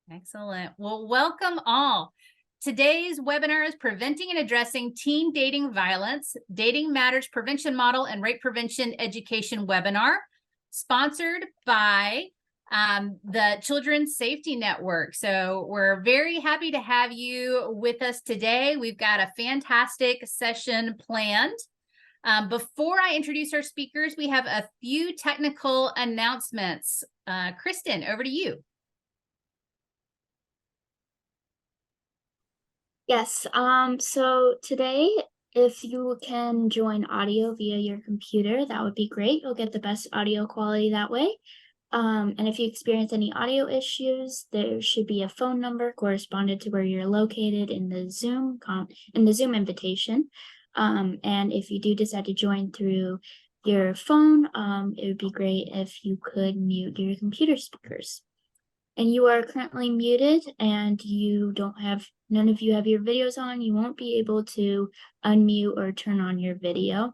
Excellent. Well, welcome all. Today's webinar is Preventing and Addressing Teen Dating Violence, Dating Matters Prevention Model and Rape Prevention Education webinar, sponsored by the Children's Safety Network. So we're very happy to have you with us today. We've got a fantastic session planned. Before I introduce our speakers, we have a few technical announcements. Kristen, over to you. Yes, so today, if you can join audio via your computer, that would be great. You'll get the best audio quality that way. And if you experience any audio issues, there should be a phone number corresponded to where you're located in the Zoom invitation. And if you do decide to join through your phone, it would be great if you could mute your computer speakers. And you are currently muted and none of you have your videos on, you won't be able to unmute or turn on your video.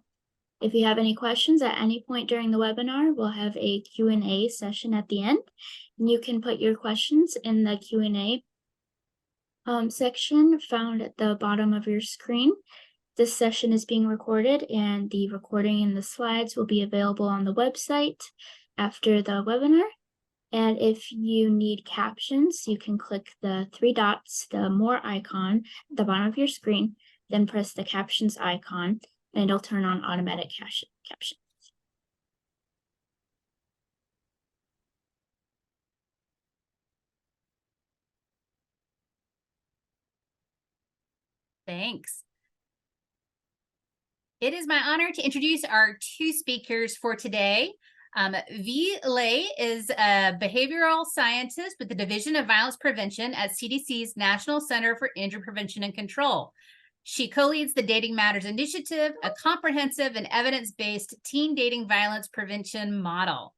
If you have any questions at any point during the webinar, we'll have a Q&A session at the end. And you can put your questions in the Q&A section found at the bottom of your screen. This session is being recorded and the recording and the slides will be available on the website after the webinar. And if you need captions, you can click the three dots, the more icon at the bottom of your screen, then press the captions icon, and it'll turn on automatic captions. Thanks. It is my honor to introduce our two speakers for today. Vi Lei is a behavioral scientist with the Division of Violence Prevention at CDC's National Center for Injury Prevention and Control. She co-leads the Dating Matters Initiative, a comprehensive and evidence-based teen dating violence prevention model.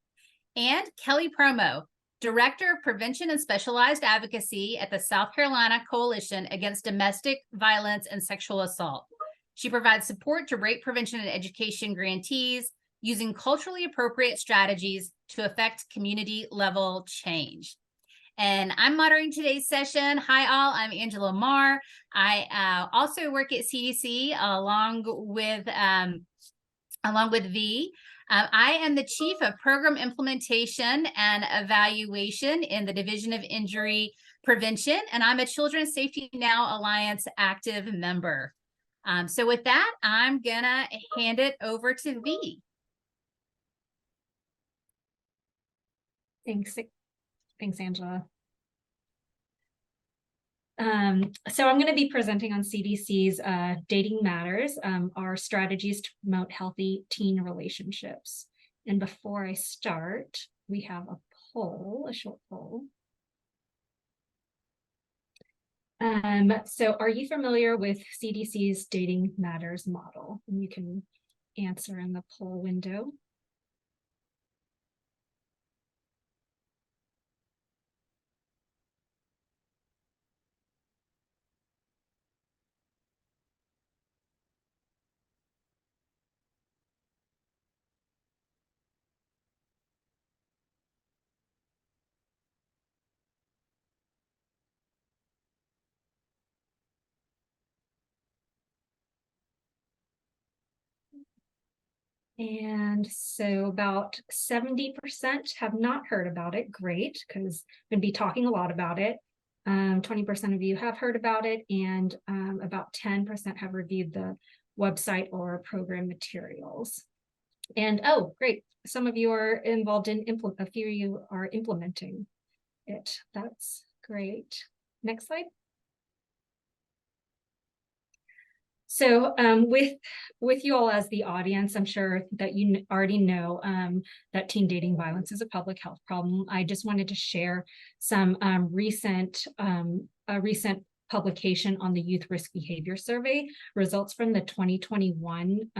And Kelly Premo, Director of Prevention and Specialized Advocacy at the South Carolina Coalition Against Domestic Violence and Sexual Assault. She provides support to rape prevention and education grantees, using culturally appropriate strategies to affect community-level change. And I'm moderating today's session. Hi, all. I'm Angela Marr. I also work at CDC along with V. I am the Chief of Program Implementation and Evaluation in the Division of Injury Prevention, and I'm a Children's Safety Now Alliance active member. So with that, I'm gonna hand it over to V. Thanks, Angela. So I'm going to be presenting on CDC's Dating Matters, our strategies to promote healthy teen relationships. And before I start, we have a short poll. So are you familiar with CDC's Dating Matters model? And you can answer in the poll window. And so about 70% have not heard about it. Great, because I'm going to be talking a lot about it. 20% of you have heard about it, and about 10% have reviewed the website or program materials. And oh, great, some of you are involved in a few of you are implementing it. That's great. Next slide. So with you all as the audience, I'm sure that you already know that teen dating violence is a public health problem. I just wanted to share some recent publication on the Youth Risk Behavior Survey, results from the 2021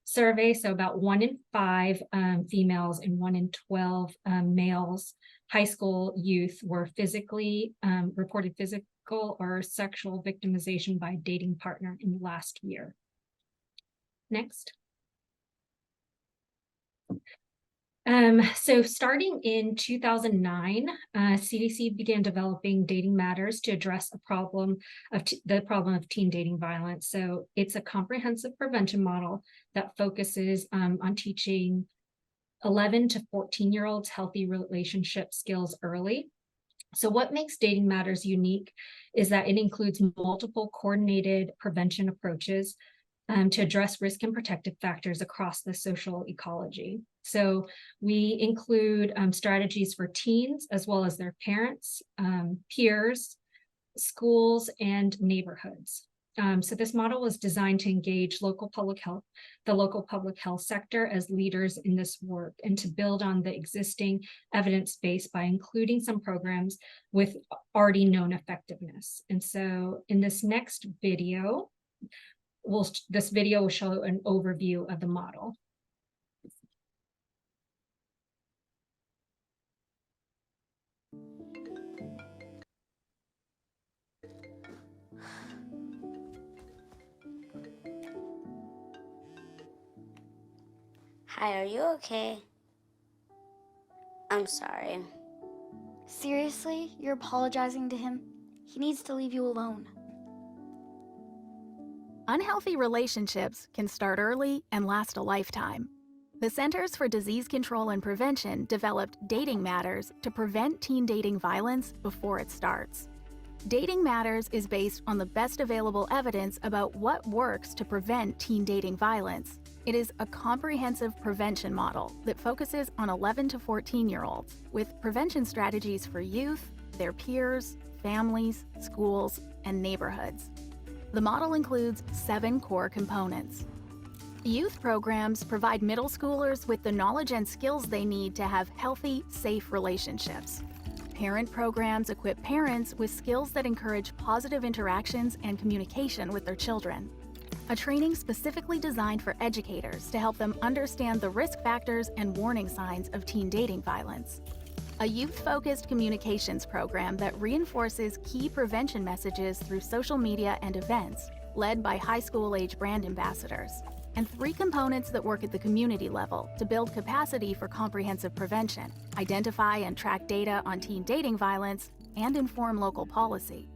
survey. So about 1 in 5 females and 1 in 12 males, high school youth, were reported physical or sexual victimization by a dating partner in the last year. Next. So starting in 2009, CDC began developing Dating Matters to address the problem of teen dating violence. So it's a comprehensive prevention model that focuses on teaching 11 to 14-year-olds healthy relationship skills early. So what makes Dating Matters unique is that it includes multiple coordinated prevention approaches to address risk and protective factors across the social ecology. So we include strategies for teens as well as their parents, peers, schools, and neighborhoods. So this model was designed to engage the local public health sector as leaders in this work, and to build on the existing evidence base by including some programs with already known effectiveness. And so in this next video, this video will show an overview of the model. Hi, are you okay? I'm sorry. Seriously? You're apologizing to him? He needs to leave you alone. Unhealthy relationships can start early and last a lifetime. The Centers for Disease Control and Prevention developed Dating Matters to prevent teen dating violence before it starts. Dating Matters is based on the best available evidence about what works to prevent teen dating violence. It is a comprehensive prevention model that focuses on 11 to 14-year-olds with prevention strategies for youth, their peers, families, schools, and neighborhoods. The model includes 7 core components. Youth programs provide middle schoolers with the knowledge and skills they need to have healthy, safe relationships. Parent programs equip parents with skills that encourage positive interactions and communication with their children. A training specifically designed for educators to help them understand the risk factors and warning signs of teen dating violence. A youth-focused communications program that reinforces key prevention messages through social media and events, led by high school-age brand ambassadors. And 3 components that work at the community level to build capacity for comprehensive prevention, identify and track data on teen dating violence, and inform local policy.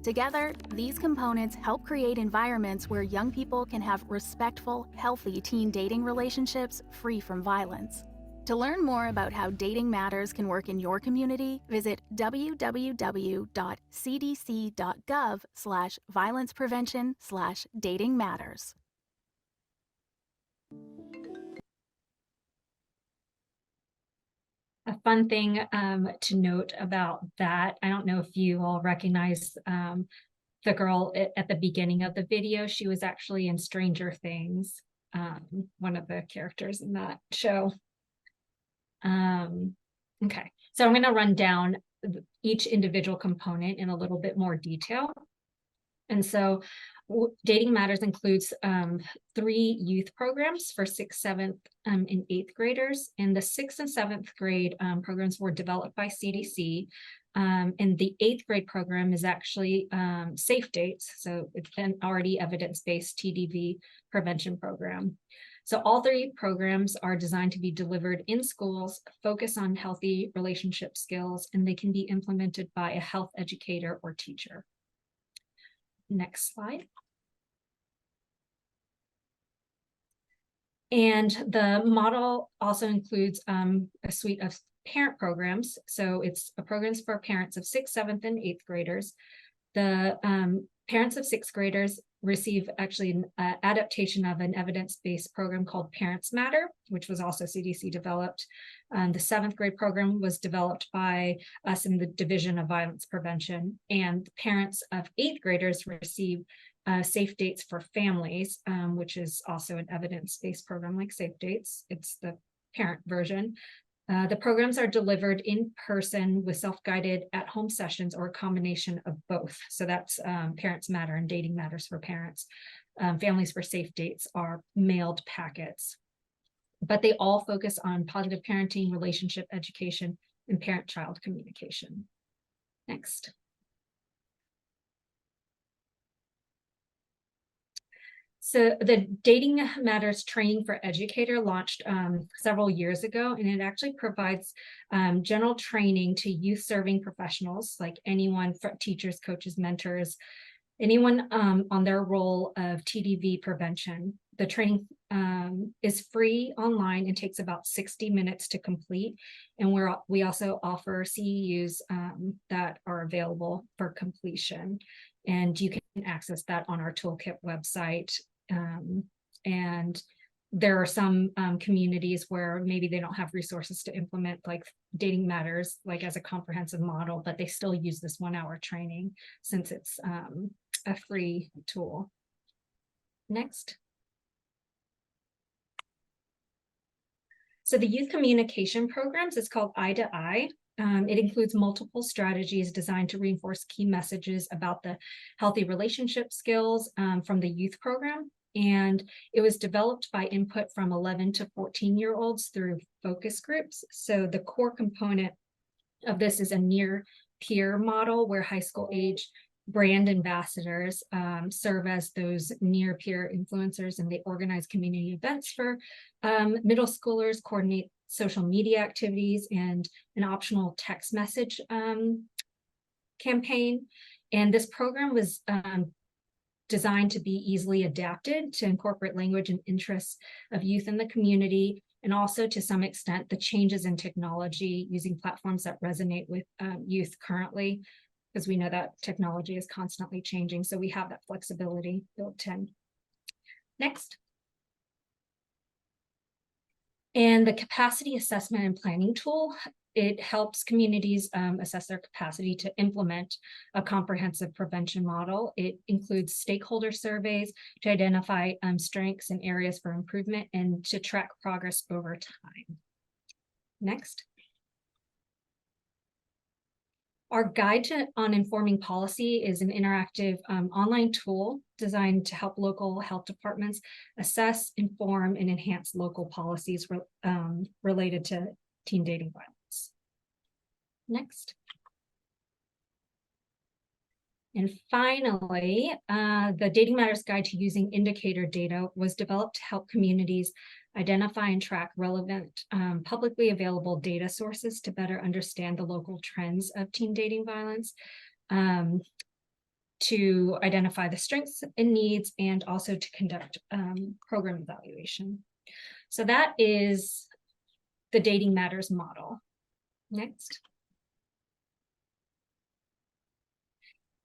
Together, these components help create environments where young people can have respectful, healthy teen dating relationships free from violence. To learn more about how Dating Matters can work in your community, visit www.cdc.gov/violence-prevention/dating-matters. A fun thing to note about that, I don't know if you all recognize the girl at the beginning of the video. She was actually in Stranger Things, one of the characters in that show. Okay, so I'm going to run down each individual component in a little bit more detail. And so Dating Matters includes 3 youth programs for 6th, 7th, and 8th graders. And the 6th and 7th grade programs were developed by CDC. And the 8th grade program is actually Safe Dates. So it's an already evidence-based TDV prevention program. So all 3 programs are designed to be delivered in schools, focus on healthy relationship skills, and they can be implemented by a health educator or teacher. Next slide. And the model also includes a suite of parent programs. So it's programs for parents of 6th, 7th, and 8th graders. The parents of 6th graders receive actually an adaptation of an evidence-based program called Parents Matter, which was also CDC developed. The 7th grade program was developed by us in the Division of Violence Prevention, and parents of 8th graders receive Safe Dates for Families, which is also an evidence-based program like Safe Dates. It's the parent version. The programs are delivered in person with self-guided at-home sessions or a combination of both. So that's Parents Matter and Dating Matters for Parents. Families for Safe Dates are mailed packets. But they all focus on positive parenting, relationship education, and parent-child communication. Next. So the Dating Matters training for educator launched several years ago, and it actually provides general training to youth serving professionals, like anyone, teachers, coaches, mentors, anyone on their role of TDV prevention. The training is free online and takes about 60 minutes to complete. And we also offer CEUs that are available for completion. And you can access that on our toolkit website. And there are some communities where maybe they don't have resources to implement like Dating Matters, like as a comprehensive model, but they still use this 1 hour training since it's a free tool. Next. So the youth communication programs is called Eye to Eye. It includes multiple strategies designed to reinforce key messages about the healthy relationship skills from the youth program. And it was developed by input from 11 to 14-year-olds through focus groups. So the core component of this is a near peer model where high school age brand ambassadors serve as those near peer influencers, and they organize community events for middle schoolers, coordinate social media activities, and an optional text message campaign. And this program was designed to be easily adapted to incorporate language and interests of youth in the community, and also to some extent the changes in technology using platforms that resonate with youth currently, because we know that technology is constantly changing. So we have that flexibility built in. Next. And the capacity assessment and planning tool, it helps communities assess their capacity to implement a comprehensive prevention model. It includes stakeholder surveys to identify strengths and areas for improvement and to track progress over time. Next. Our guide on informing policy is an interactive online tool designed to help local health departments assess, inform, and enhance local policies related to teen dating violence. Next. And finally, the Dating Matters Guide to Using Indicator Data was developed to help communities identify and track relevant publicly available data sources to better understand the local trends of teen dating violence, to identify the strengths and needs, and also to conduct program evaluation. So that is the Dating Matters model. Next.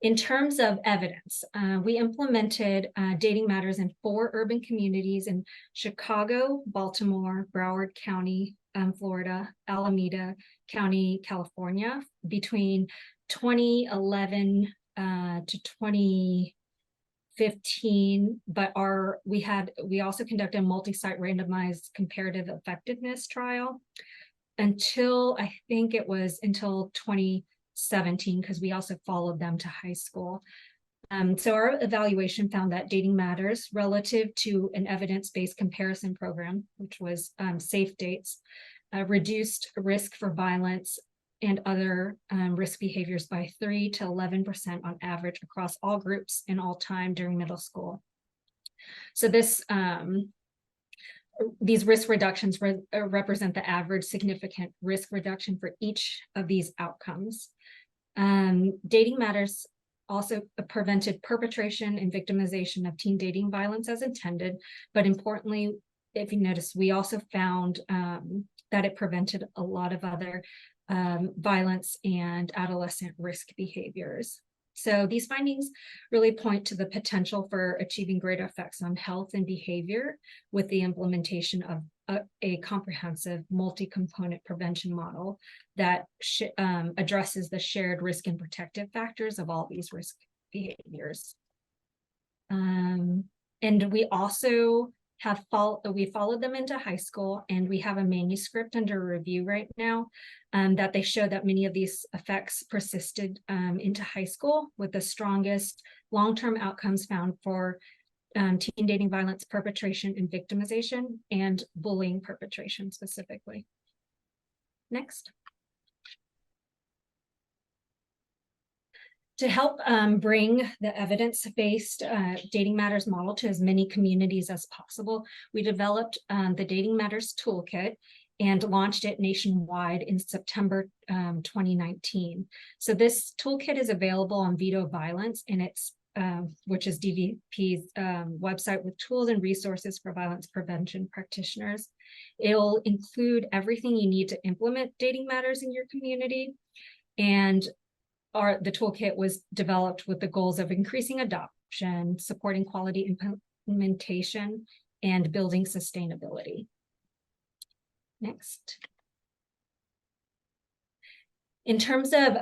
In terms of evidence, we implemented Dating Matters in 4 urban communities in Chicago, Baltimore, Broward County, Florida, Alameda County, California, between 2011 to 2015. But we also conducted a multi-site randomized comparative effectiveness trial until, I think it was until 2017, because we also followed them to high school. So our evaluation found that Dating Matters relative to an evidence-based comparison program, which was Safe Dates, reduced risk for violence and other risk behaviors by 3 to 11% on average across all groups and all time during middle school. So these risk reductions represent the average significant risk reduction for each of these outcomes. Dating Matters also prevented perpetration and victimization of teen dating violence as intended, but importantly, if you notice, we also found that it prevented a lot of other violence and adolescent risk behaviors. So these findings really point to the potential for achieving greater effects on health and behavior with the implementation of a comprehensive multi-component prevention model that addresses the shared risk and protective factors of all these risk behaviors. And we also we followed them into high school, and we have a manuscript under review right now that they show that many of these effects persisted into high school, with the strongest long-term outcomes found for teen dating violence perpetration and victimization, and bullying perpetration specifically. Next. To help bring the evidence-based Dating Matters model to as many communities as possible, we developed the Dating Matters Toolkit and launched it nationwide in September 2019. So this toolkit is available on Veto Violence, and it's which is DVP's website with tools and resources for violence prevention practitioners. It'll include everything you need to implement Dating Matters in your community, and the toolkit was developed with the goals of increasing adoption, supporting quality implementation, and building sustainability. Next. In terms of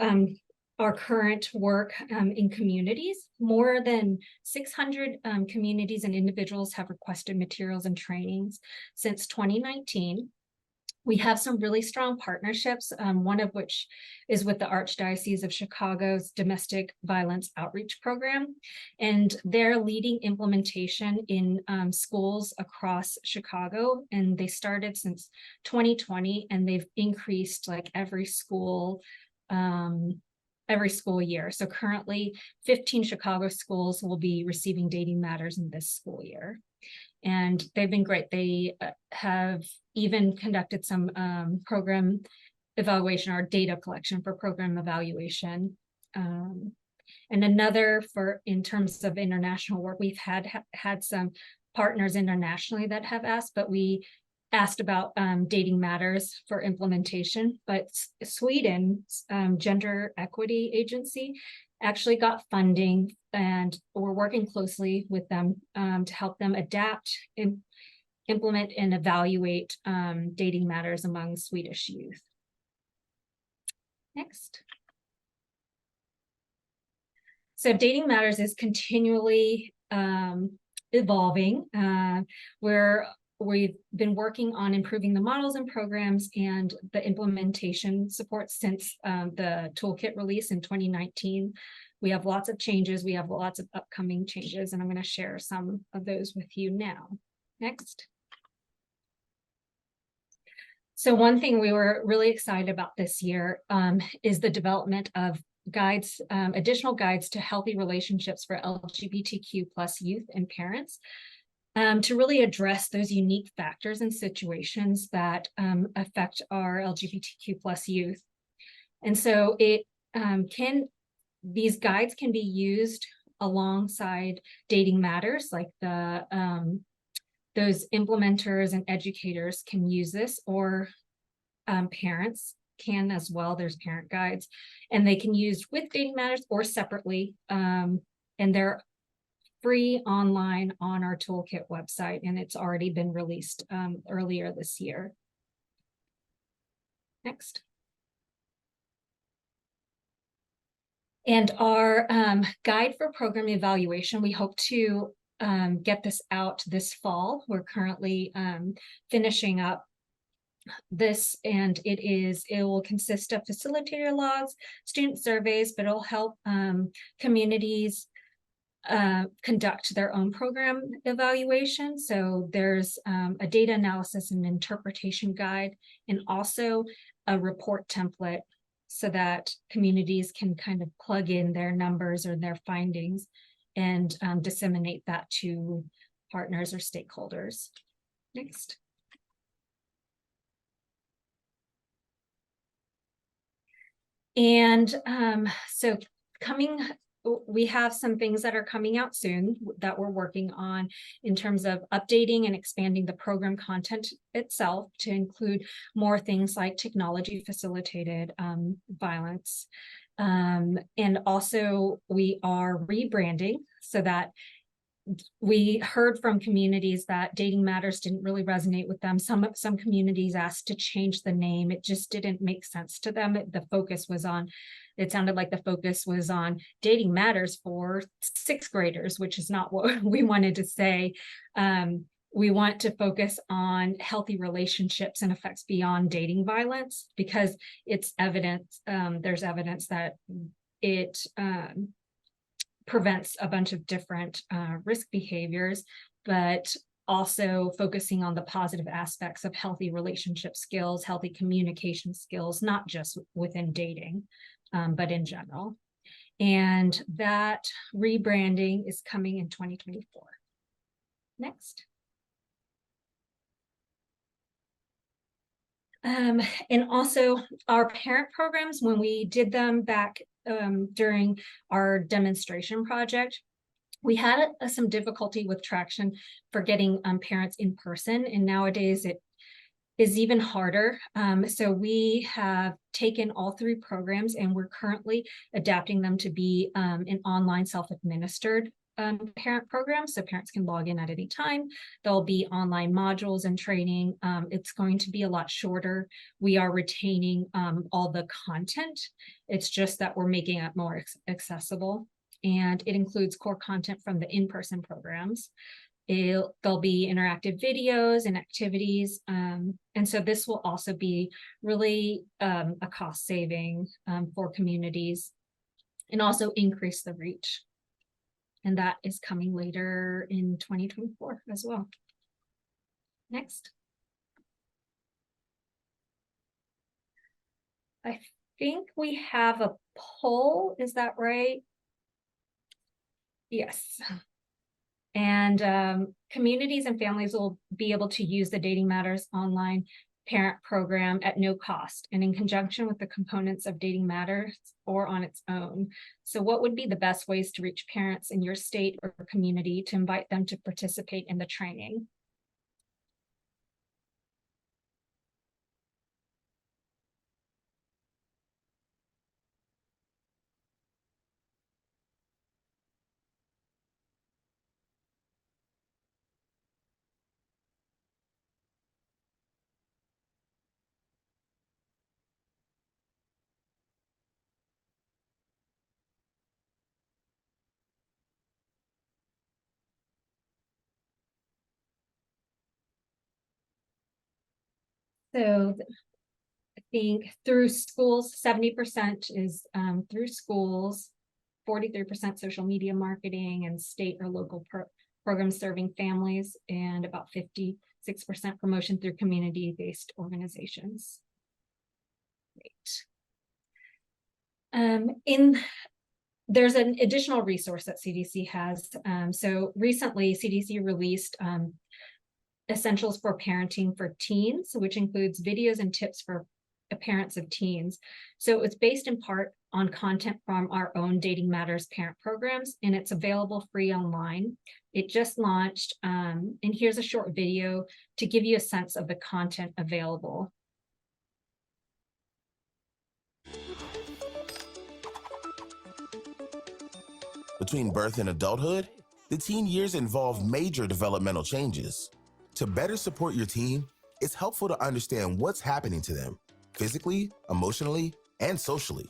our current work in communities, more than 600 communities and individuals have requested materials and trainings since 2019. We have some really strong partnerships, one of which is with the Archdiocese of Chicago's Domestic Violence Outreach Program, and they're leading implementation in schools across Chicago, and they started since 2020, and they've increased like every school year. So currently 15 Chicago schools will be receiving Dating Matters in this school year. And they've been great. They have even conducted some program evaluation or data collection for program evaluation. And another in terms of international work, we've had some partners internationally that have asked, but we asked about Dating Matters for implementation, but Sweden's Gender Equity Agency actually got funding, and we're working closely with them to help them adapt, implement, and evaluate Dating Matters among Swedish youth. Next. So Dating Matters is continually evolving. We've been working on improving the models and programs and the implementation support since the toolkit release in 2019. We have lots of changes. We have lots of upcoming changes, and I'm going to share some of those with you now. Next. So one thing we were really excited about this year is the development of guides, additional guides to healthy relationships for LGBTQ+ youth and parents. To really address those unique factors and situations that affect our LGBTQ+ youth. And so these guides can be used alongside Dating Matters, like those implementers and educators can use this, or parents can as well. There's parent guides, and they can use with Dating Matters or separately, and they're free online on our toolkit website, and it's already been released earlier this year. Next. And our guide for program evaluation, we hope to get this out this fall. We're currently finishing up this, and it will consist of facilitator logs, student surveys, but it'll help communities conduct their own program evaluation. So there's a data analysis and interpretation guide, and also a report template so that communities can kind of plug in their numbers or their findings and disseminate that to partners or stakeholders. Next. And so we have some things that are coming out soon that we're working on in terms of updating and expanding the program content itself to include more things like technology facilitated violence. And also we are rebranding so that we heard from communities that Dating Matters didn't really resonate with them. Some communities asked to change the name. It just didn't make sense to them. It sounded like the focus was on Dating Matters for 6th graders, which is not what we wanted to say. We want to focus on healthy relationships and effects beyond dating violence, because it's evidence, there's evidence that it prevents a bunch of different risk behaviors, but also focusing on the positive aspects of healthy relationship skills, healthy communication skills, not just within dating, but in general. And that rebranding is coming in 2024. Next. And also our parent programs, when we did them back during our demonstration project, we had some difficulty with traction for getting parents in person, and nowadays it is even harder. So we have taken all 3 programs and we're currently adapting them to be an online self-administered parent program, so parents can log in at any time. There'll be online modules and training. It's going to be a lot shorter. We are retaining all the content. It's just that we're making it more accessible, and it includes core content from the in-person programs. There'll be interactive videos and activities. And so this will also be really a cost saving for communities, and also increase the reach. And that is coming later in 2024 as well. Next. I think we have a poll, is that right? Yes. And communities and families will be able to use the Dating Matters online parent program at no cost and in conjunction with the components of Dating Matters or on its own. So what would be the best ways to reach parents in your state or community to invite them to participate in the training? So I think through schools, 70% is through schools, 43% social media marketing and state or local programs serving families, and about 56% promotion through community-based organizations. Great. There's an additional resource that CDC has. So recently CDC released Essentials for Parenting for Teens, which includes videos and tips for parents of teens. So it's based in part on content from our own Dating Matters parent programs, and it's available free online. It just launched, and here's a short video to give you a sense of the content available. Between birth and adulthood, the teen years involve major developmental changes. To better support your teen, it's helpful to understand what's happening to them, physically, emotionally, and socially.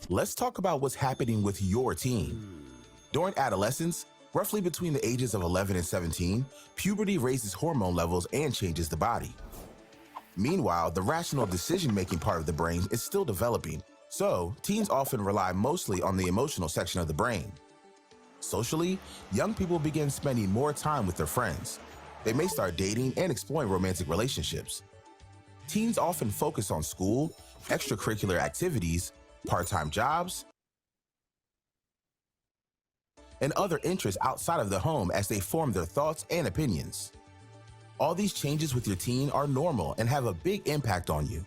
Let's talk about what's happening with your teen. During adolescence, roughly between the ages of 11 and 17, puberty raises hormone levels and changes the body. Meanwhile, the rational decision-making part of the brain is still developing, so teens often rely mostly on the emotional section of the brain. Socially, young people begin spending more time with their friends. They may start dating and exploring romantic relationships. Teens often focus on school, extracurricular activities, part-time jobs, and other interests outside of the home as they form their thoughts and opinions. All these changes with your teen are normal and have a big impact on you.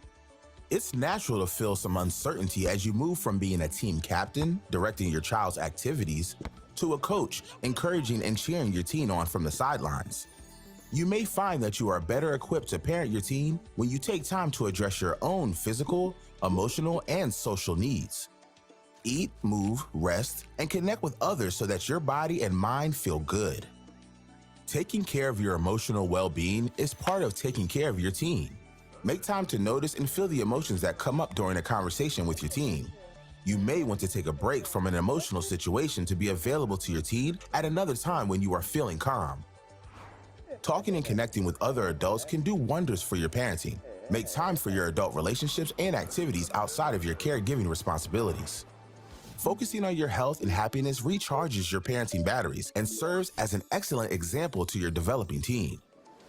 It's natural to feel some uncertainty as you move from being a team captain, directing your child's activities, to a coach, encouraging and cheering your teen on from the sidelines. You may find that you are better equipped to parent your teen when you take time to address your own physical, emotional, and social needs. Eat, move, rest, and connect with others so that your body and mind feel good. Taking care of your emotional well-being is part of taking care of your teen. Make time to notice and feel the emotions that come up during a conversation with your teen. You may want to take a break from an emotional situation to be available to your teen at another time when you are feeling calm. Talking and connecting with other adults can do wonders for your parenting. Make time for your adult relationships and activities outside of your caregiving responsibilities. Focusing on your health and happiness recharges your parenting batteries and serves as an excellent example to your developing teen.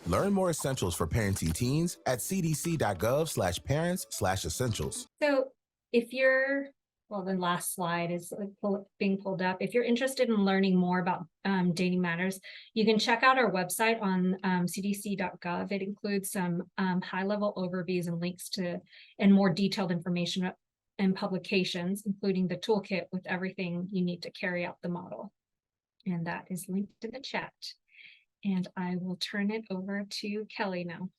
Learn more essentials for parenting teens at cdc.gov/parents/essentials. So if you're Well, the last slide is being pulled up. If you're interested in learning more about dating matters, you can check out our website on cdc.gov. It includes some high-level overviews and links to and more detailed information and publications, including the toolkit with everything you need to carry out the model. And that is linked in the chat. And I will turn it over to Kelly now.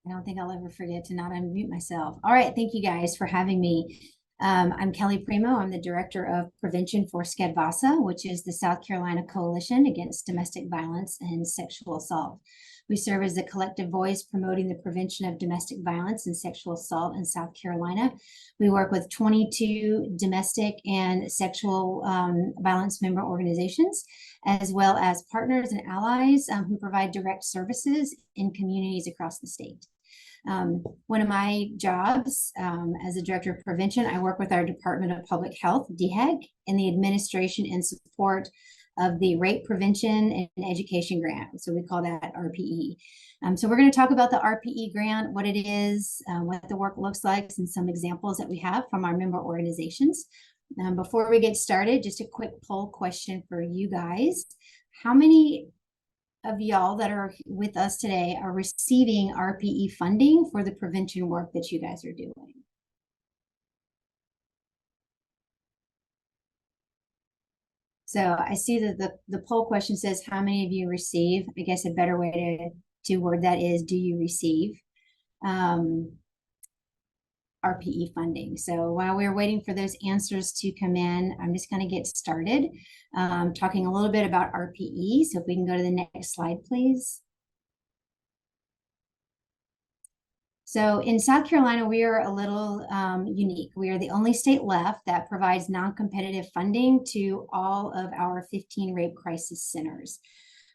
I don't think I'll ever forget to not unmute myself. All right, thank you guys for having me. I'm Kelly Premo. I'm the Director of Prevention for SCCADVASA, which is the South Carolina Coalition Against Domestic Violence and Sexual Assault. We serve as a collective voice promoting the prevention of domestic violence and sexual assault in South Carolina. We work with 22 domestic and sexual violence member organizations, as well as partners and allies who provide direct services in communities across the state. One of my jobs as a Director of Prevention, I work with our Department of Public Health, DHEC, in the administration and support of the Rape Prevention and Education Grant. So we call that RPE. So we're going to talk about the RPE grant, what it is, what the work looks like, and some examples that we have from our member organizations. Before we get started, just a quick poll question for you guys. How many of y'all that are with us today are receiving RPE funding for the prevention work that you guys are doing? So I see that the poll question says, how many of you receive? I guess a better way to word that is, do you receive RPE funding? So while we're waiting for those answers to come in, I'm just going to get started talking a little bit about RPE. So if we can go to the next slide, please. So in South Carolina, we are a little unique. We are the only state left that provides non-competitive funding to all of our 15 rape crisis centers.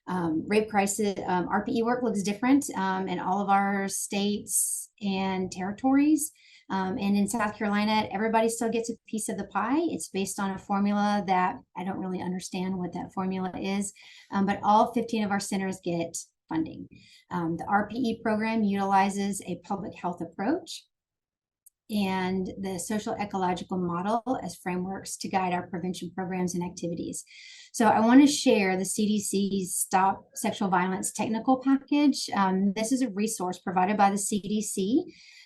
Rape crisis RPE work looks different in all of our states and territories. And in South Carolina, everybody still gets a piece of the pie. It's based on a formula that I don't really understand what that formula is, but all 15 of our centers get funding. The RPE program utilizes a public health approach and the social ecological model as frameworks to guide our prevention programs and activities. So I want to share the CDC's Stop Sexual Violence Technical Package. This is a resource provided by the CDC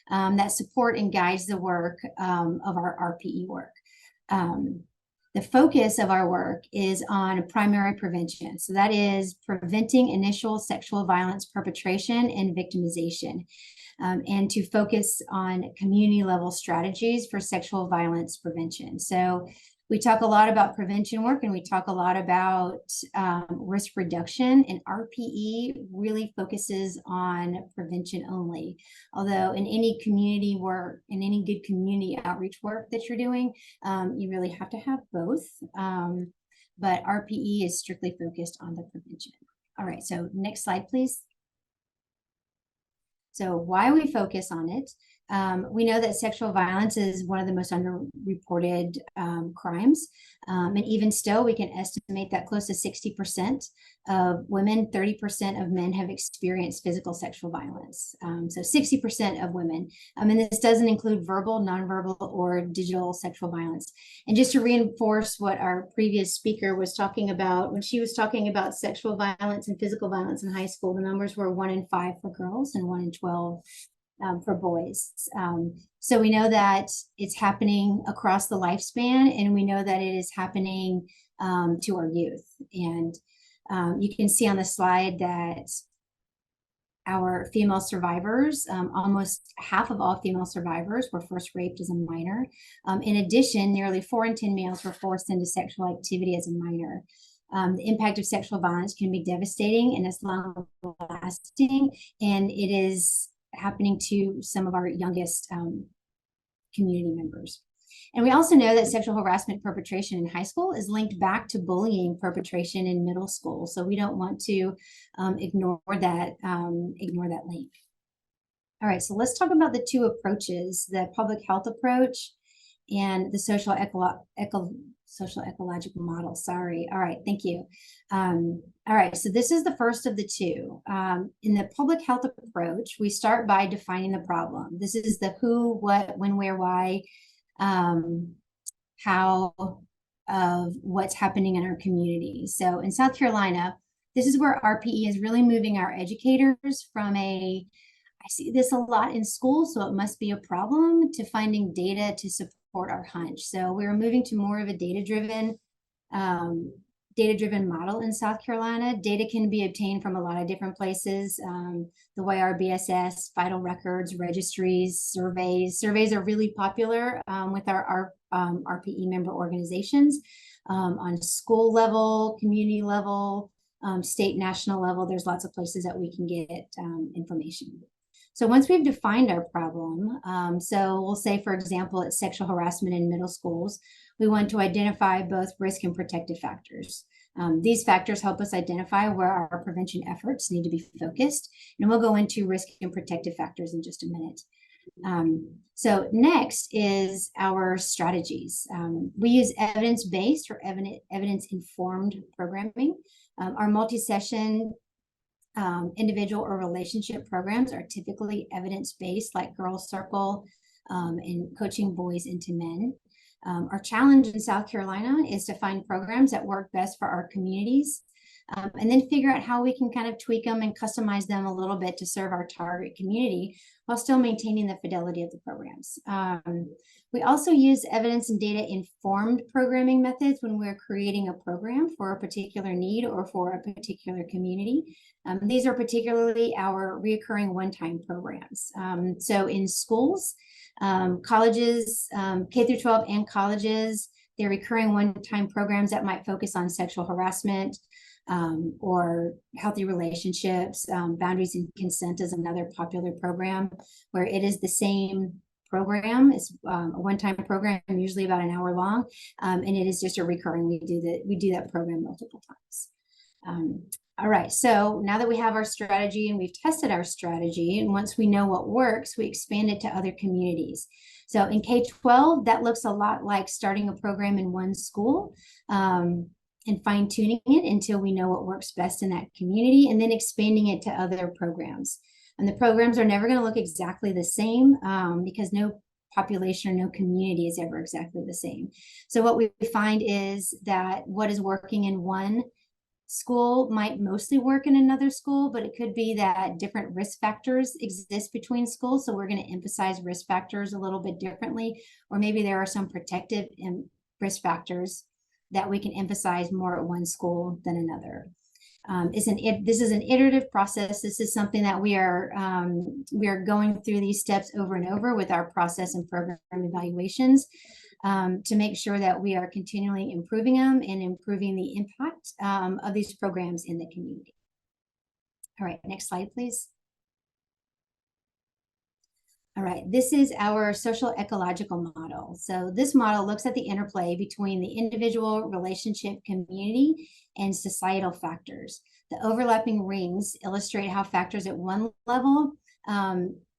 that support and guides the work of our RPE work. The focus of our work is on primary prevention. So that is preventing initial sexual violence perpetration and victimization, and to focus on community level strategies for sexual violence prevention. So we talk a lot about prevention work and we talk a lot about risk reduction, and RPE really focuses on prevention only. Although in any community work, in any good community outreach work that you're doing, you really have to have both. But RPE is strictly focused on the prevention. All right, so next slide, please. So why we focus on it. We know that sexual violence is one of the most underreported crimes. And even still, we can estimate that close to 60% of women, 30% of men have experienced physical sexual violence. So 60% of women. And this doesn't include verbal, nonverbal, or digital sexual violence. And just to reinforce what our previous speaker was talking about, when she was talking about sexual violence and physical violence in high school, the numbers were 1 in 5 for girls and 1 in 12 for boys. So we know that it's happening across the lifespan, and we know that it is happening to our youth. And you can see on the slide that our female survivors, almost half of all female survivors were first raped as a minor. In addition, nearly 4 in 10 males were forced into sexual activity as a minor. The impact of sexual violence can be devastating and it's long lasting, and it is happening to some of our youngest community members. And we also know that sexual harassment perpetration in high school is linked back to bullying perpetration in middle school. So we don't want to ignore that link. All right, so let's talk about the two approaches, the public health approach and the social social ecological model. Sorry. All right. Thank you. All right. So this is the first of the two. In the public health approach, we start by defining the problem. This is the who, what, when, where, why, how of what's happening in our community. So in South Carolina, this is where RPE is really moving our educators from I see this a lot in schools, so it must be a problem, to finding data to support our hunch. So we're moving to more of a data-driven model in South Carolina. Data can be obtained from a lot of different places. The YRBSS, vital records, registries, surveys. Surveys are really popular with our RPE member organizations on school level, community level, state, national level. There's lots of places that we can get information. So once we've defined our problem, so we'll say, for example, it's sexual harassment in middle schools, we want to identify both risk and protective factors. These factors help us identify where our prevention efforts need to be focused, and we'll go into risk and protective factors in just a minute. So next is our strategies. We use evidence-based or evidence-informed programming. Our multi-session individual or relationship programs are typically evidence-based, like Girls Circle and coaching boys into men. Our challenge in South Carolina is to find programs that work best for our communities, and then figure out how we can kind of tweak them and customize them a little bit to serve our target community while still maintaining the fidelity of the programs. We also use evidence and data informed programming methods when we're creating a program for a particular need or for a particular community. These are particularly our reoccurring one-time programs. So in schools, colleges, K through 12 and colleges, they're recurring one-time programs that might focus on sexual harassment, or healthy relationships. Boundaries and consent is another popular program where it is the same program. It's a one-time program, usually about an hour long, and it is just a recurring. We do that program multiple times. All right, so now that we have our strategy and we've tested our strategy, and once we know what works, we expand it to other communities. So in K-12, that looks a lot like starting a program in one school, and fine-tuning it until we know what works best in that community, and then expanding it to other programs. And the programs are never going to look exactly the same, because no population or no community is ever exactly the same. So what we find is that what is working in one school might mostly work in another school, but it could be that different risk factors exist between schools. So we're going to emphasize risk factors a little bit differently, or maybe there are some protective risk factors that we can emphasize more at one school than another. This is an iterative process. This is something that we are going through these steps over and over with our process and program evaluations, to make sure that we are continually improving them and improving the impact of these programs in the community. All right, next slide, please. All right, this is our social ecological model. So this model looks at the interplay between the individual, relationship, community, and societal factors. The overlapping rings illustrate how factors at one level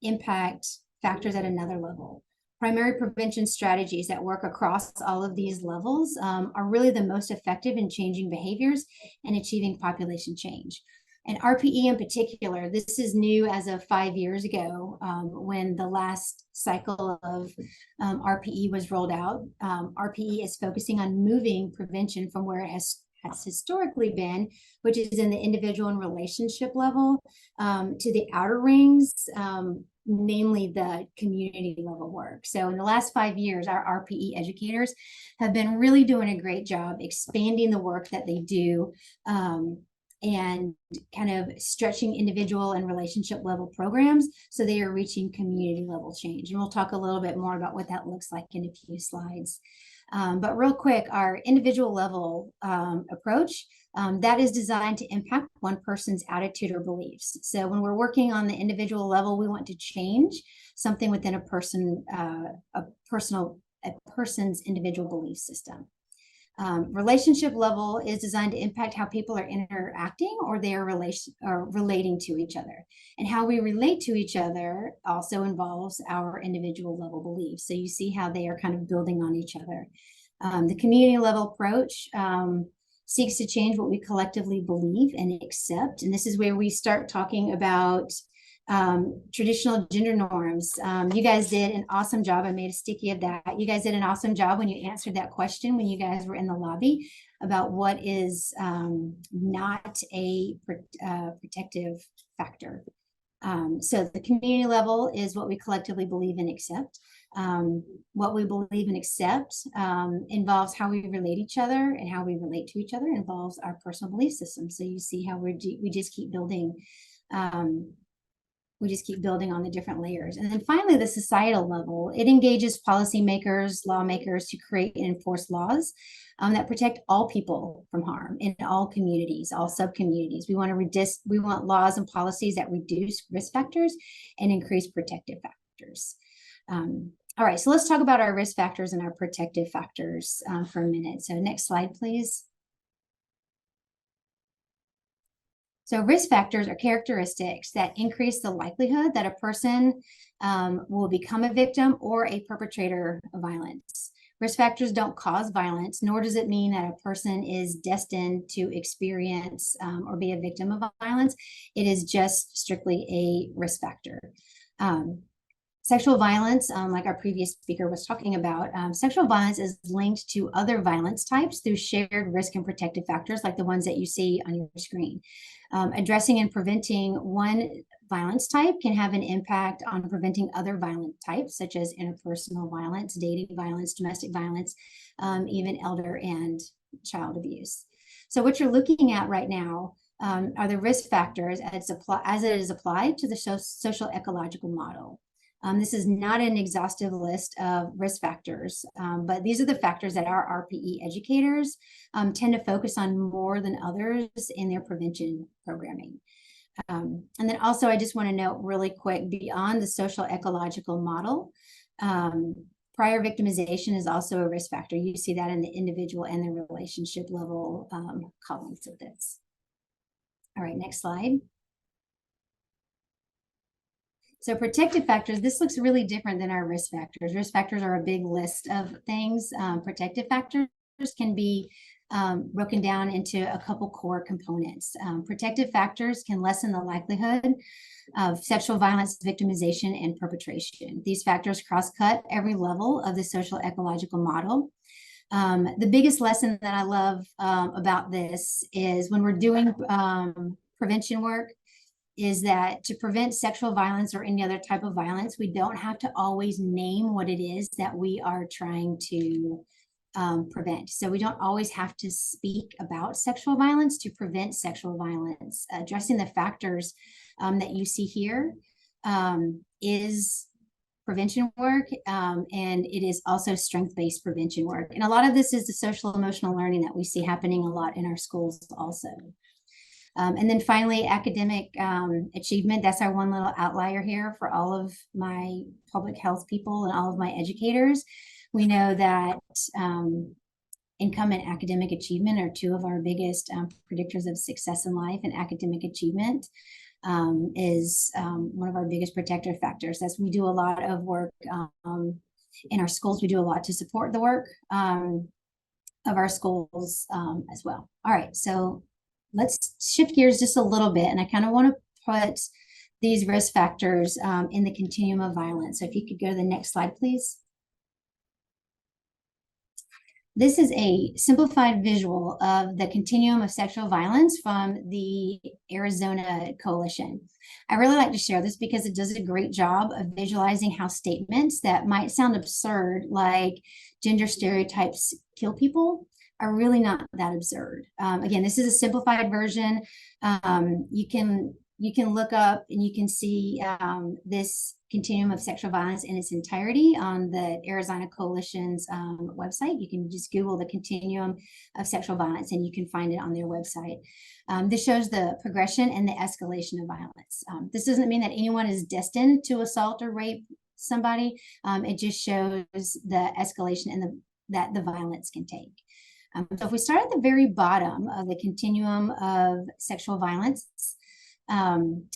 impact factors at another level. Primary prevention strategies that work across all of these levels are really the most effective in changing behaviors and achieving population change. And RPE in particular, this is new as of 5 years ago, when the last cycle of RPE was rolled out. RPE is focusing on moving prevention from where it has historically been, which is in the individual and relationship level, to the outer rings, namely the community level work. So in the last 5 years, our RPE educators have been really doing a great job expanding the work that they do, and kind of stretching individual and relationship level programs so they are reaching community level change. And we'll talk a little bit more about what that looks like in a few slides. But real quick, our individual level approach, that is designed to impact one person's attitude or beliefs. So when we're working on the individual level, we want to change something within a person's individual belief system. Relationship level is designed to impact how people are interacting or they are relating to each other. And how we relate to each other also involves our individual level beliefs. So you see how they are kind of building on each other. The community level approach seeks to change what we collectively believe and accept. And this is where we start talking about traditional gender norms. You guys did an awesome job. I made a sticky of that. You guys did an awesome job when you answered that question when you guys were in the lobby about what is not a protective factor. So the community level is what we collectively believe and accept. What we believe and accept involves how we relate each other, and how we relate to each other involves our personal belief system. So you see how we just keep building. We just keep building on the different layers. And then finally, the societal level, it engages policymakers, lawmakers to create and enforce laws that protect all people from harm in all communities, all sub-communities. We want laws and policies that reduce risk factors and increase protective factors. All right, so let's talk about our risk factors and our protective factors for a minute. So next slide, please. So risk factors are characteristics that increase the likelihood that a person will become a victim or a perpetrator of violence. Risk factors don't cause violence, nor does it mean that a person is destined to experience or be a victim of violence. It is just strictly a risk factor. Sexual violence, like our previous speaker was talking about, sexual violence is linked to other violence types through shared risk and protective factors like the ones that you see on your screen. Addressing and preventing one violence type can have an impact on preventing other violent types, such as interpersonal violence, dating violence, domestic violence, even elder and child abuse. So what you're looking at right now are the risk factors as it is applied to the social ecological model. This is not an exhaustive list of risk factors, but these are the factors that our RPE educators tend to focus on more than others in their prevention programming. And then also, I just want to note really quick, beyond the social ecological model, prior victimization is also a risk factor. You see that in the individual and the relationship level columns of this. All right, next slide. So protective factors, this looks really different than our risk factors. Risk factors are a big list of things. Protective factors can be broken down into a couple core components. Protective factors can lessen the likelihood of sexual violence, victimization, and perpetration. These factors cross-cut every level of the social ecological model. The biggest lesson that I love about this is when we're doing prevention work, is that to prevent sexual violence or any other type of violence, we don't have to always name what it is that we are trying to prevent. So we don't always have to speak about sexual violence to prevent sexual violence. Addressing the factors that you see here is prevention work, and it is also strength-based prevention work. And a lot of this is the social emotional learning that we see happening a lot in our schools also. And then finally, academic achievement. That's our one little outlier here for all of my public health people and all of my educators. We know that income and academic achievement are two of our biggest predictors of success in life, and academic achievement is one of our biggest protective factors. As we do a lot of work in our schools, we do a lot to support the work of our schools as well. All right, so let's shift gears just a little bit, and I kind of want to put these risk factors in the continuum of violence. So if you could go to the next slide, please. This is a simplified visual of the continuum of sexual violence from the Arizona Coalition. I really like to share this because it does a great job of visualizing how statements that might sound absurd, like gender stereotypes kill people, are really not that absurd. Again, this is a simplified version. You can look up and you can see this continuum of sexual violence in its entirety on the Arizona Coalition's website. You can just Google the continuum of sexual violence and you can find it on their website. This shows the progression and the escalation of violence. This doesn't mean that anyone is destined to assault or rape somebody. It just shows the escalation and that the violence can take. So if we start at the very bottom of the continuum of sexual violence,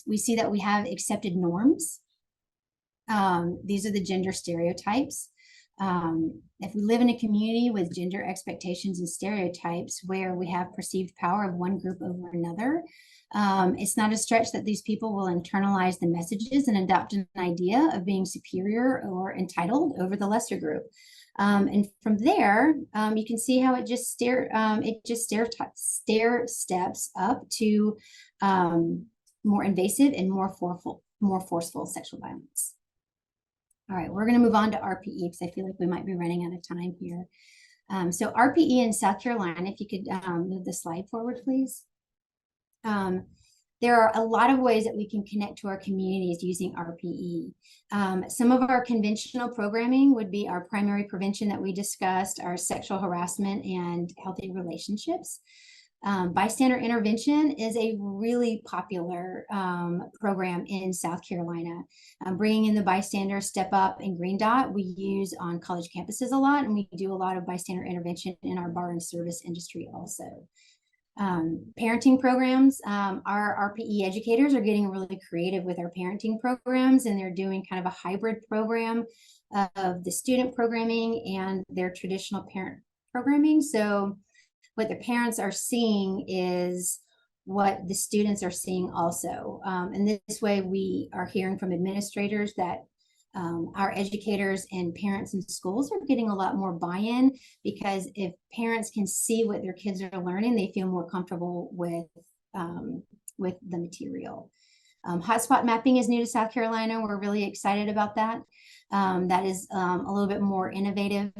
we see that we have accepted norms. These are the gender stereotypes. If we live in a community with gender expectations and stereotypes where we have perceived power of one group over another, it's not a stretch that these people will internalize the messages and adopt an idea of being superior or entitled over the lesser group. And from there, you can see how it just stair steps up to more invasive and more forceful sexual violence. All right, we're going to move on to RPE because I feel like we might be running out of time here. So RPE in South Carolina, if you could move the slide forward, please. There are a lot of ways that we can connect to our communities using RPE. Some of our conventional programming would be our primary prevention that we discussed, our sexual harassment and healthy relationships. Bystander intervention is a really popular program in South Carolina. Bringing in the bystander, Step Up, and Green Dot we use on college campuses a lot, and we do a lot of bystander intervention in our bar and service industry also. Parenting programs, our RPE educators are getting really creative with our parenting programs, and they're doing kind of a hybrid program of the student programming and their traditional parent programming. So what the parents are seeing is what the students are seeing also. And this way we are hearing from administrators that our educators and parents in schools are getting a lot more buy-in, because if parents can see what their kids are learning, they feel more comfortable with the material. Hotspot mapping is new to South Carolina. We're really excited about that. That is a little bit more innovative.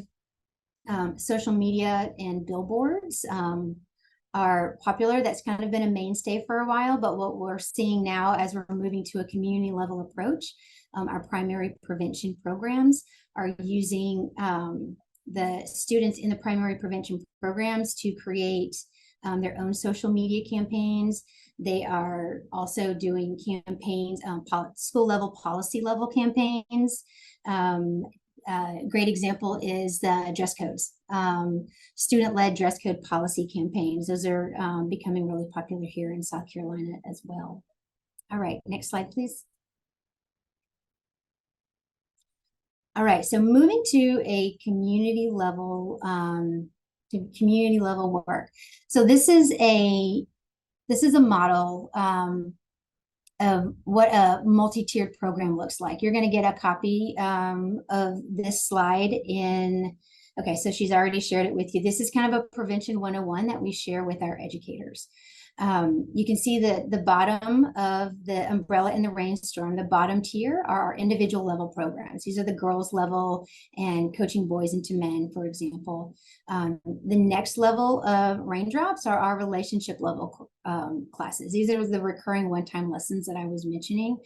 Social media and billboards are popular. That's kind of been a mainstay for a while, but what we're seeing now as we're moving to a community level approach, our primary prevention programs are using the students in the primary prevention programs to create their own social media campaigns. They are also doing campaigns, school level, policy level campaigns. Great example is the dress codes, student-led dress code policy campaigns. Those are becoming really popular here in South Carolina as well. All right, next slide, please. All right, so moving to a community level work. So this is a model of what a multi-tiered program looks like. You're going to get a copy of this slide in, okay, so she's already shared it with you. This is kind of a prevention 101 that we share with our educators. You can see the bottom of the umbrella in the rainstorm. The bottom tier are our individual level programs. These are the girls level and coaching boys into men, for example. The next level of raindrops are our relationship level classes. These are the recurring one-time lessons that I was mentioning.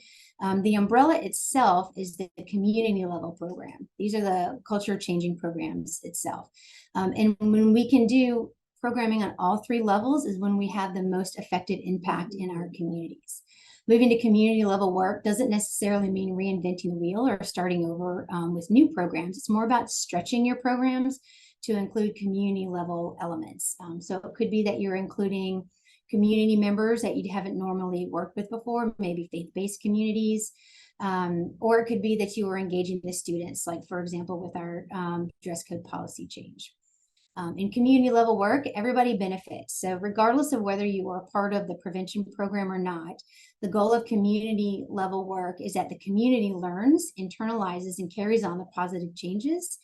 The umbrella itself is the community level program. These are the culture changing programs itself. And when we can do programming on all three levels is when we have the most effective impact in our communities. Moving to community level work doesn't necessarily mean reinventing the wheel or starting over with new programs. It's more about stretching your programs to include community level elements. So it could be that you're including community members that you haven't normally worked with before, maybe faith-based communities, or it could be that you are engaging the students, like for example, with our dress code policy change. In community level work, everybody benefits. So regardless of whether you are part of the prevention program or not, the goal of community level work is that the community learns, internalizes, and carries on the positive changes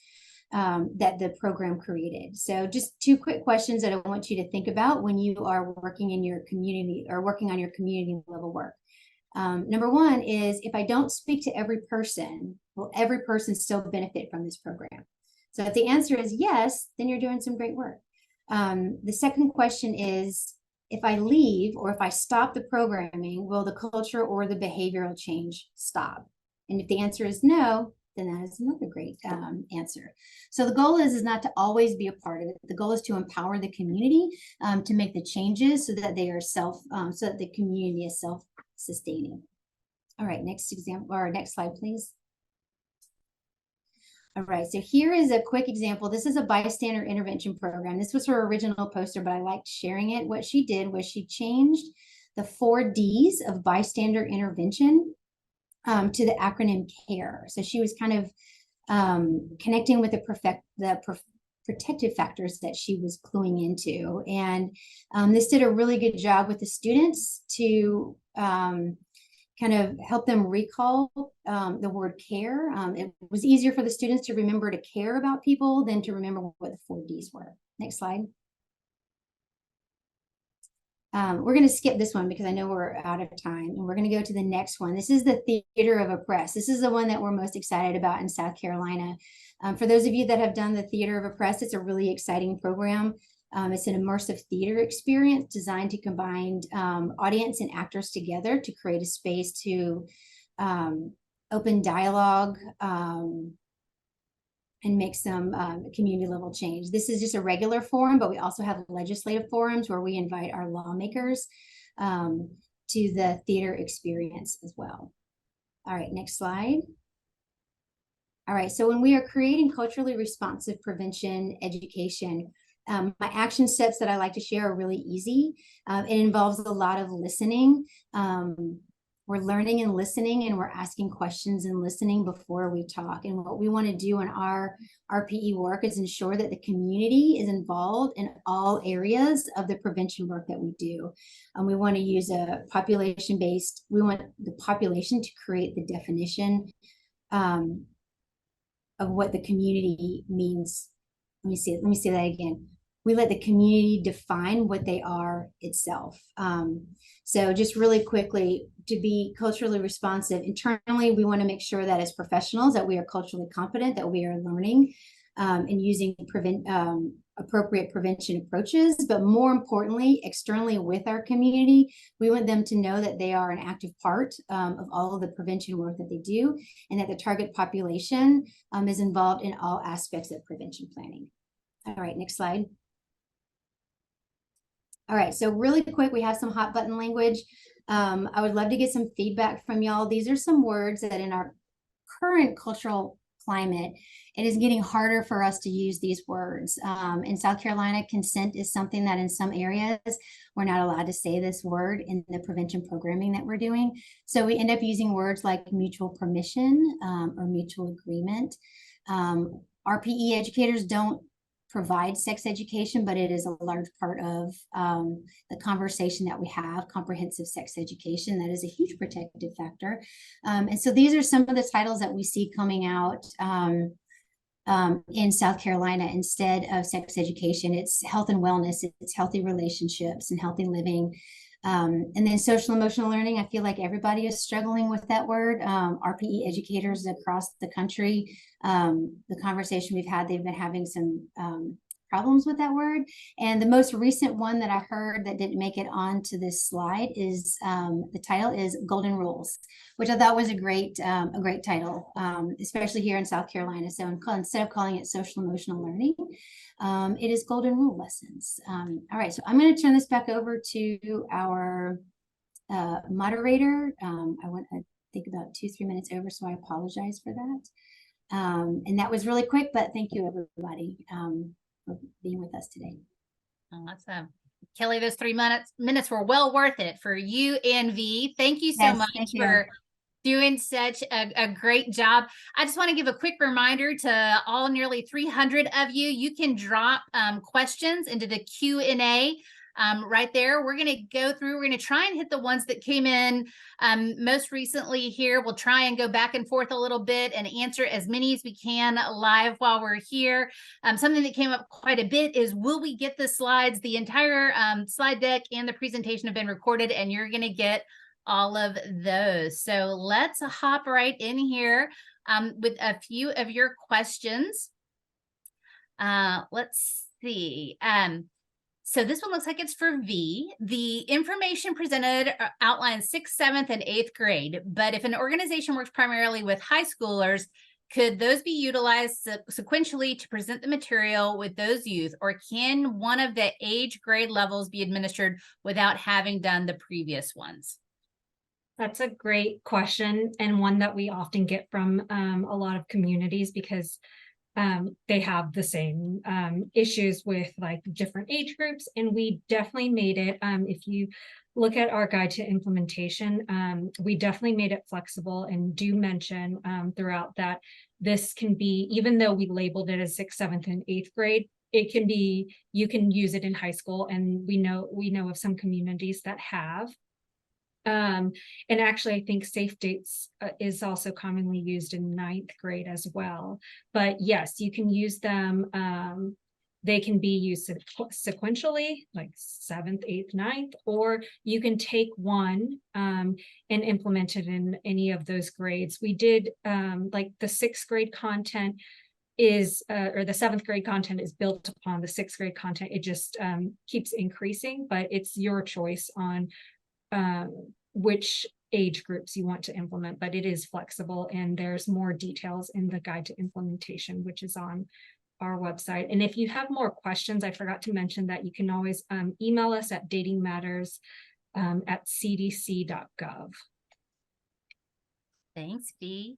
that the program created. So just two quick questions that I want you to think about when you are working in your community or working on your community level work. Number one is, if I don't speak to every person, will every person still benefit from this program? So if the answer is yes, then you're doing some great work. The second question is, if I leave or if I stop the programming, will the culture or the behavioral change stop? And if the answer is no, then that is another great answer. So the goal is not to always be a part of it. The goal is to empower the community to make the changes so that they are so that the community is self-sustaining. All right, next example or next slide, please. All right, so here is a quick example. This is a bystander intervention program. This was her original poster, but I liked sharing it. What she did was she changed the 4 Ds of bystander intervention to the acronym CARE. So she was kind of connecting with the protective factors that she was cluing into. And this did a really good job with the students to kind of help them recall the word care. It was easier for the students to remember to care about people than to remember what the 4 Ds were. Next slide. We're going to skip this one because I know we're out of time, and we're going to go to the next one. This is the Theater of Oppress. This is the one that we're most excited about in South Carolina. For those of you that have done the Theater of Oppress, it's a really exciting program. It's an immersive theater experience designed to combine audience and actors together to create a space to open dialogue and make some community level change. This is just a regular forum, but we also have legislative forums where we invite our lawmakers to the theater experience as well. All right, next slide. All right, so when we are creating culturally responsive prevention education, my action steps that I like to share are really easy. It involves a lot of listening. We're learning and listening, and we're asking questions and listening before we talk. And what we want to do in our RPE work is ensure that the community is involved in all areas of the prevention work that we do. We want to use a population-based, we want the population to create the definition of what the community means. Let me say that again. We let the community define what they are itself. So just really quickly, to be culturally responsive, internally, we want to make sure that as professionals that we are culturally competent, that we are learning and using appropriate prevention approaches. But more importantly, externally with our community, we want them to know that they are an active part of all of the prevention work that they do, and that the target population is involved in all aspects of prevention planning. All right, next slide. All right, so really quick, we have some hot button language. I would love to get some feedback from y'all. These are some words that in our current cultural climate, it is getting harder for us to use these words. In South Carolina, consent is something that in some areas, we're not allowed to say this word in the prevention programming that we're doing. So we end up using words like mutual permission or mutual agreement. RPE educators don't provide sex education, but it is a large part of the conversation that we have, comprehensive sex education. That is a huge protective factor. And so these are some of the titles that we see coming out in South Carolina instead of sex education. It's health and wellness, it's healthy relationships and healthy living. And then social emotional learning, I feel like everybody is struggling with that word. RPE educators across the country, the conversation we've had, they've been having some problems with that word. And the most recent one that I heard that didn't make it onto this slide is the title is Golden Rules, which I thought was a great title, especially here in South Carolina. So instead of calling it social emotional learning, it is Golden Rule lessons. All right, so I'm going to turn this back over to our moderator. I went, I think, about 2-3 minutes over, so I apologize for that. And that was really quick, but thank you, everybody, for being with us today. Awesome. Kelly, those 3 minutes were well worth it for you and V. Thank you so much for doing such a great job. I just want to give a quick reminder to all nearly 300 of you. You can drop questions into the Q&A right there. We're going to go through, we're going to try and hit the ones that came in most recently here. We'll try and go back and forth a little bit and answer as many as we can live while we're here. Something that came up quite a bit is, will we get the slides? The entire slide deck and the presentation have been recorded, and you're going to get all of those. So let's hop right in here with a few of your questions. Let's see. So this one looks like it's for V. The information presented outlines 6th, 7th, and 8th grade, but if an organization works primarily with high schoolers, could those be utilized sequentially to present the material with those youth, or can one of the age grade levels be administered without having done the previous ones? That's a great question, and one that we often get from a lot of communities, because they have the same issues with like different age groups. And we definitely made it, if you look at our guide to implementation. We definitely made it flexible and do mention throughout that this can be, even though we labeled it as 6th, 7th, and 8th grade, it can be, you can use it in high school. And we know of some communities that have. And actually, I think safe dates is also commonly used in 9th grade as well. But yes, you can use them. They can be used sequentially, like 7th, 8th, 9th, or you can take one and implement it in any of those grades. We did like the 6th grade content is, or the 7th grade content is built upon the 6th grade content. It just keeps increasing, but it's your choice on which age groups you want to implement, but it is flexible, and there's more details in the guide to implementation, which is on our website. And if you have more questions, I forgot to mention that you can always email us at datingmatters@cdc.gov. Thanks, Bea.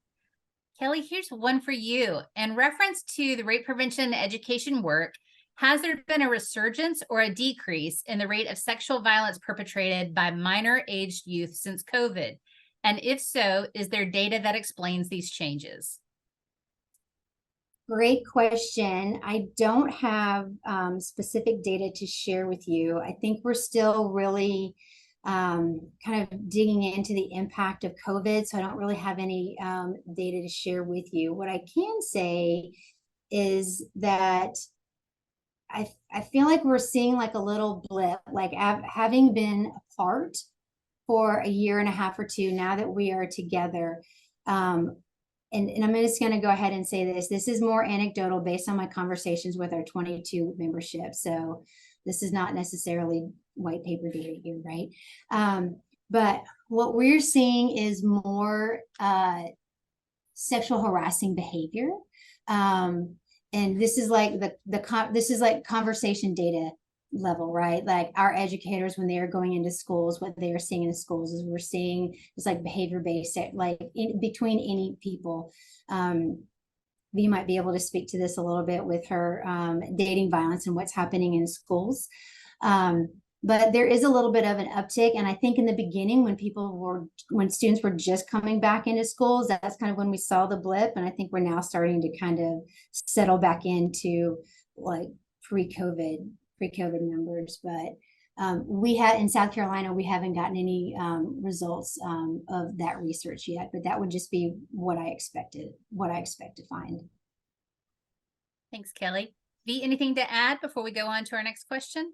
Kelly, here's one for you. In reference to the rape prevention education work, has there been a resurgence or a decrease in the rate of sexual violence perpetrated by minor-aged youth since COVID? And if so, is there data that explains these changes? Great question. I don't have specific data to share with you. I think we're still really kind of digging into the impact of COVID, so I don't really have any data to share with you. What I can say is that I feel like we're seeing like a little blip, like having been apart for a year and a half or two, now that we are together. And I'm just going to go ahead and say this is more anecdotal based on my conversations with our 22 membership. So this is not necessarily white paper data here, right? But what we're seeing is more sexual harassing behavior. And this is like this is like conversation data level, right? Like our educators, when they are going into schools, what they are seeing in the schools is we're seeing it's like behavior-based, like between any people. We might be able to speak to this a little bit with her dating violence and what's happening in schools. But there is a little bit of an uptick. And I think in the beginning, when students were just coming back into schools, that's kind of when we saw the blip. And I think we're now starting to kind of settle back into like pre-COVID numbers. But we had in South Carolina, we haven't gotten any results of that research yet, but that would just be what I expect to find. Thanks, Kelly. Bea, anything to add before we go on to our next question?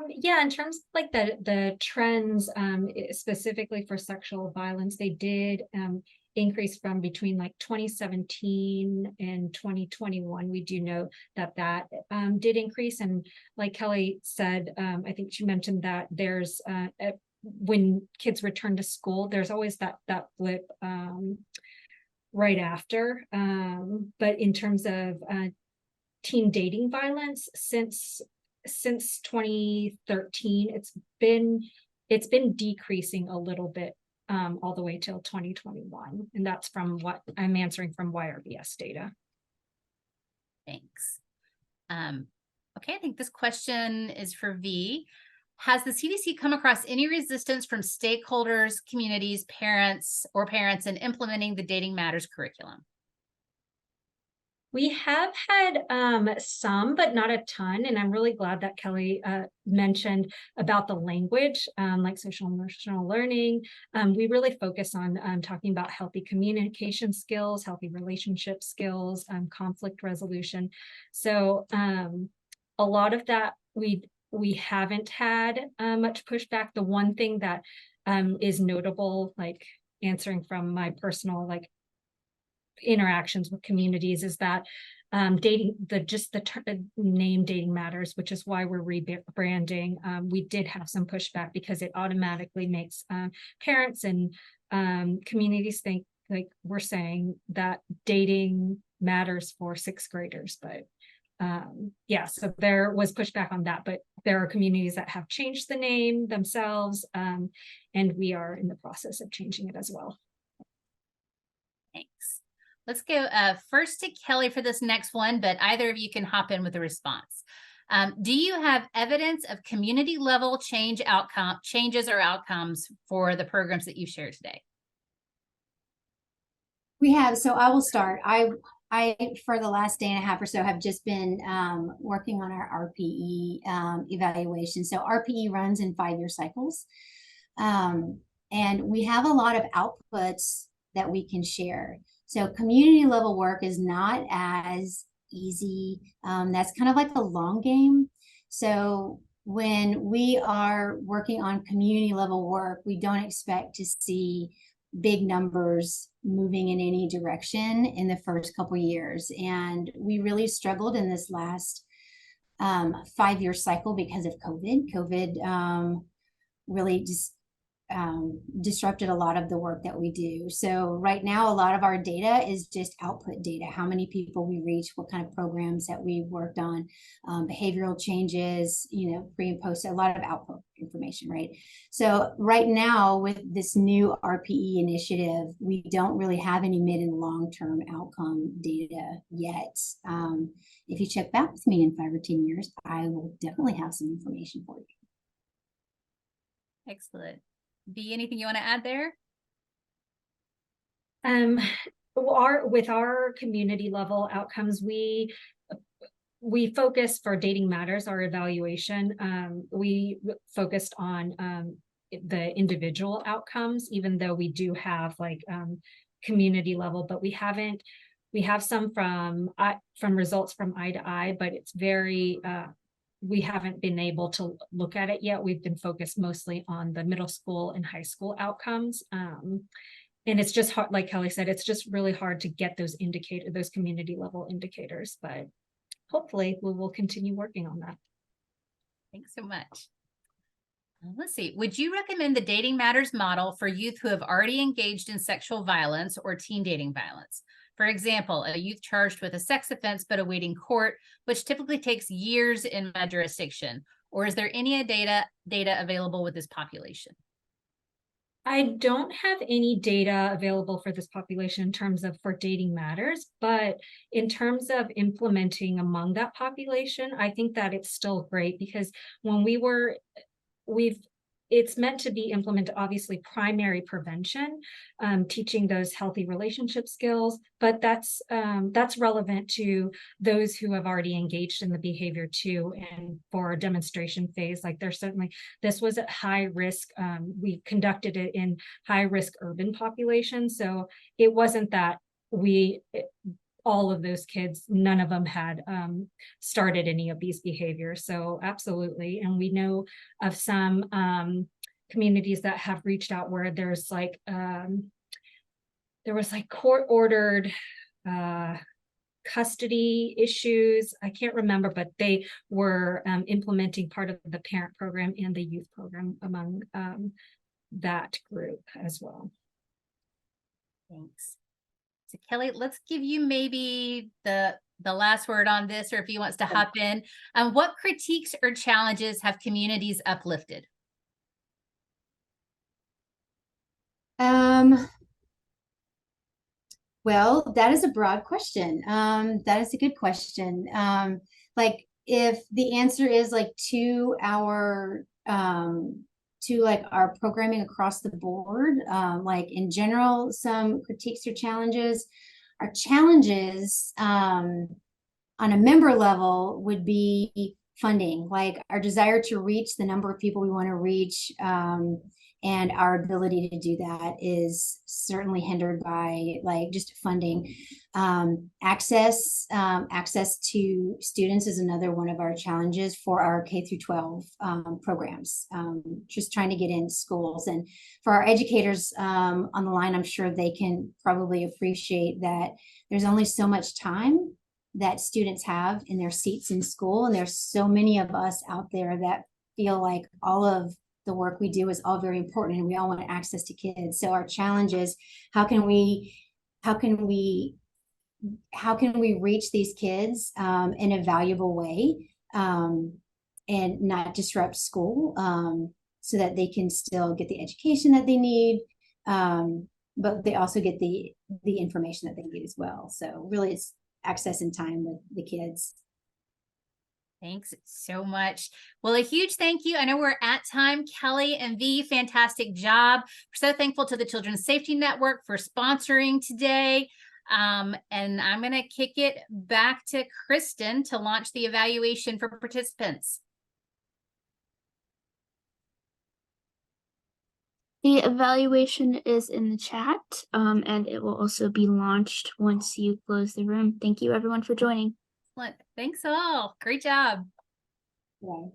Yeah, in terms of like the trends, specifically for sexual violence, they did increase from between like 2017 and 2021. We do know that did increase. And like Kelly said, I think she mentioned that there's when kids return to school, there's always that blip right after. But in terms of teen dating violence, since 2013, it's been decreasing a little bit all the way till 2021, and that's from what I'm answering from YRBS data. Thanks. Okay, I think this question is for Bea. Has the CDC come across any resistance from stakeholders, communities, parents in implementing the Dating Matters curriculum? We have had some, but not a ton. And I'm really glad that Kelly mentioned about the language, like social emotional learning. We really focus on talking about healthy communication skills, healthy relationship skills, conflict resolution. So a lot of that we haven't had much pushback. The one thing that is notable, like answering from my personal interactions with communities, is that the name Dating Matters, which is why we're rebranding, we did have some pushback because it automatically makes parents and communities think like we're saying that dating matters for 6th graders. But yeah, so there was pushback on that, but there are communities that have changed the name themselves, and we are in the process of changing it as well. Thanks. Let's go first to Kelly for this next one, but either of you can hop in with a response. Do you have evidence of community level changes or outcomes for the programs that you shared today? We have, so I will start. I for the last day and a half or so have just been working on our RPE evaluation. So RPE runs in 5-year cycles. And we have a lot of outputs that we can share. So community level work is not as easy. That's kind of like a long game. So when we are working on community level work, we don't expect to see big numbers moving in any direction in the first couple of years. And we really struggled in this last 5-year cycle because of COVID. COVID really just disrupted a lot of the work that we do. So right now, a lot of our data is just output data, how many people we reach, what kind of programs that we worked on, behavioral changes, pre and post, a lot of output information, right? So right now with this new RPE initiative, we don't really have any mid and long-term outcome data yet. If you check back with me in 5 or 10 years, I will definitely have some information for you. Excellent. B, anything you want to add there? With our community level outcomes, we focused for Dating Matters, our evaluation. We focused on the individual outcomes, even though we do have like community level, but we have some from results from eye to eye, but it's very we haven't been able to look at it yet. We've been focused mostly on the middle school and high school outcomes. And it's just hard, like Kelly said, it's just really hard to get those community level indicators, but hopefully we will continue working on that. Thanks so much. Let's see. Would you recommend the Dating Matters model for youth who have already engaged in sexual violence or teen dating violence? For example, a youth charged with a sex offense but awaiting court, which typically takes years in my jurisdiction. Or is there any data available with this population? I don't have any data available for this population in terms of for Dating Matters, but in terms of implementing among that population, I think that it's still great because when it's meant to be implemented, obviously primary prevention, teaching those healthy relationship skills, but that's relevant to those who have already engaged in the behavior too. And for a demonstration phase, like this was at high risk. We conducted it in high risk urban populations. So it wasn't that all of those kids, none of them had started any of these behaviors. So absolutely. And we know of some communities that have reached out where there's like, there was like court ordered custody issues. I can't remember, but they were implementing part of the parent program and the youth program among that group as well. Thanks. So Kelly, let's give you maybe the last word on this, or if he wants to hop in. What critiques or challenges have communities uplifted? Well, that is a broad question. That is a good question. Like if the answer is like to our programming across the board, like in general, some critiques or challenges. Our challenges on a member level would be funding, like our desire to reach the number of people we want to reach, and our ability to do that is certainly hindered by like just funding. Access to students is another one of our challenges for our K through 12 programs, just trying to get in schools. And for our educators on the line, I'm sure they can probably appreciate that there's only so much time that students have in their seats in school. And there's so many of us out there that feel like all of the work we do is all very important and we all want access to kids. So our challenge is how can we reach these kids in a valuable way and not disrupt school so that they can still get the education that they need, but they also get the information that they need as well. So really it's access and time with the kids. Thanks so much. Well, a huge thank you. I know we're at time. Kelly and V, fantastic job. We're so thankful to the Children's Safety Network for sponsoring today. And I'm going to kick it back to Kristen to launch the evaluation for participants. The evaluation is in the chat, and it will also be launched once you close the room. Thank you everyone for joining. Excellent. Thanks all. Great job. Yeah.